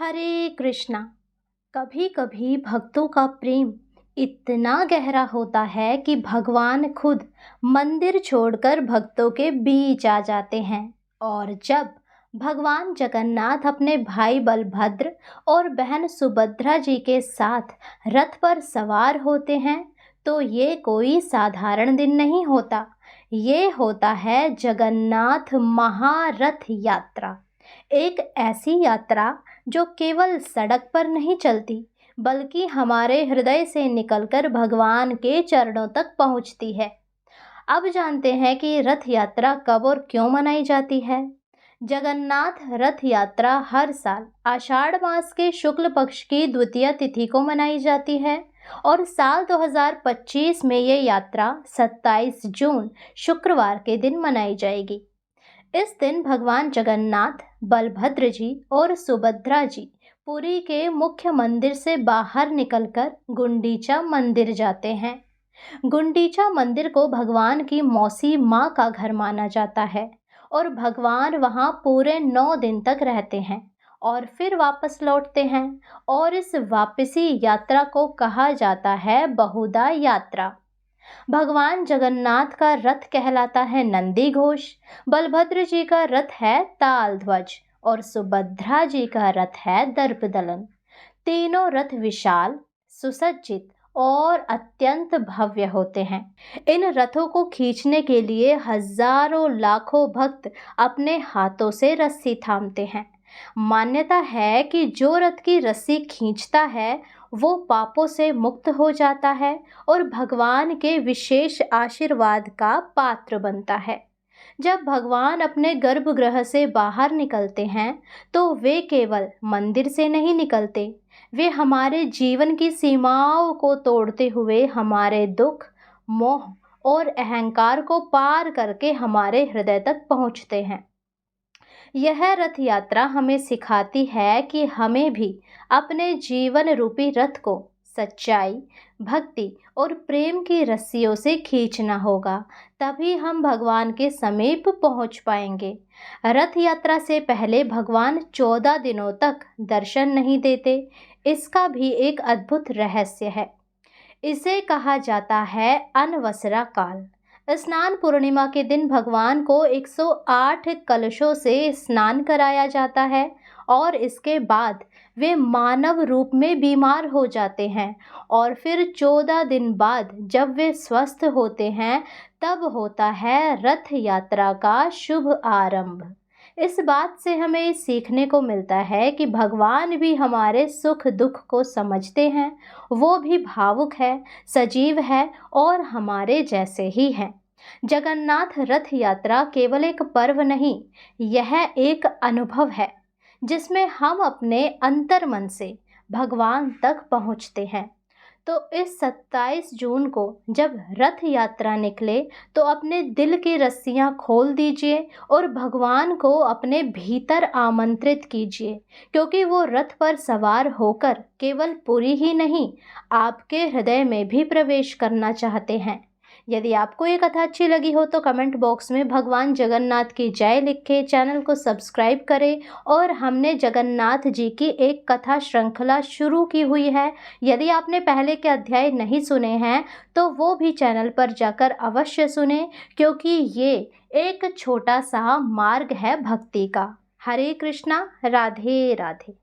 हरे कृष्णा। कभी कभी भक्तों का प्रेम इतना गहरा होता है कि भगवान खुद मंदिर छोड़कर भक्तों के बीच आ जाते हैं। और जब भगवान जगन्नाथ अपने भाई बलभद्र और बहन सुभद्रा जी के साथ रथ पर सवार होते हैं तो ये कोई साधारण दिन नहीं होता। ये होता है जगन्नाथ महारथ यात्रा। एक ऐसी यात्रा जो केवल सड़क पर नहीं चलती बल्कि हमारे हृदय से निकलकर भगवान के चरणों तक पहुंचती है। अब जानते हैं कि रथ यात्रा कब और क्यों मनाई जाती है। जगन्नाथ रथ यात्रा हर साल आषाढ़ मास के शुक्ल पक्ष की द्वितीय तिथि को मनाई जाती है और साल 2025 में ये यात्रा 27 जून शुक्रवार के दिन मनाई जाएगी। इस दिन भगवान जगन्नाथ, बलभद्र जी और सुभद्रा जी पुरी के मुख्य मंदिर से बाहर निकलकर गुंडीचा मंदिर जाते हैं। गुंडीचा मंदिर को भगवान की मौसी माँ का घर माना जाता है और भगवान वहाँ पूरे 9 दिन तक रहते हैं और फिर वापस लौटते हैं। और इस वापसी यात्रा को कहा जाता है बहुधा यात्रा। भगवान जगन्नाथ का रथ कहलाता है नंदी घोष, बलभद्र जी का रथ है ताल ध्वज और सुभद्रा जी का रथ है दर्पदलन। तीनों रथ विशाल, सुसज्जित और अत्यंत भव्य होते हैं। इन रथों को खींचने के लिए हजारों लाखों भक्त अपने हाथों से रस्सी थामते हैं। मान्यता है कि जो रथ की रस्सी खींचता है वो पापों से मुक्त हो जाता है और भगवान के विशेष आशीर्वाद का पात्र बनता है। जब भगवान अपने गर्भगृह से बाहर निकलते हैं तो वे केवल मंदिर से नहीं निकलते, वे हमारे जीवन की सीमाओं को तोड़ते हुए हमारे दुख, मोह और अहंकार को पार करके हमारे हृदय तक पहुंचते हैं। यह रथ यात्रा हमें सिखाती है कि हमें भी अपने जीवन रूपी रथ को सच्चाई, भक्ति और प्रेम की रस्सियों से खींचना होगा, तभी हम भगवान के समीप पहुंच पाएंगे। रथ यात्रा से पहले भगवान 14 दिनों तक दर्शन नहीं देते। इसका भी एक अद्भुत रहस्य है। इसे कहा जाता है अनवसरा काल। स्नान पूर्णिमा के दिन भगवान को 108 कलशों से स्नान कराया जाता है और इसके बाद वे मानव रूप में बीमार हो जाते हैं और फिर 14 दिन बाद जब वे स्वस्थ होते हैं तब होता है रथ यात्रा का शुभ आरंभ। इस बात से हमें सीखने को मिलता है कि भगवान भी हमारे सुख दुख को समझते हैं। वो भी भावुक है, सजीव है और हमारे जैसे ही हैं। जगन्नाथ रथ यात्रा केवल एक पर्व नहीं, यह एक अनुभव है जिसमें हम अपने अंतर्मन से भगवान तक पहुंचते हैं। तो इस 27 जून को जब रथ यात्रा निकले तो अपने दिल की रस्सियां खोल दीजिए और भगवान को अपने भीतर आमंत्रित कीजिए, क्योंकि वो रथ पर सवार होकर केवल पुरी ही नहीं, आपके हृदय में भी प्रवेश करना चाहते हैं। यदि आपको ये कथा अच्छी लगी हो तो कमेंट बॉक्स में भगवान जगन्नाथ की जय लिखें, चैनल को सब्सक्राइब करें। और हमने जगन्नाथ जी की एक कथा श्रृंखला शुरू की हुई है। यदि आपने पहले के अध्याय नहीं सुने हैं तो वो भी चैनल पर जाकर अवश्य सुने, क्योंकि ये एक छोटा सा मार्ग है भक्ति का। हरे कृष्णा, राधे राधे।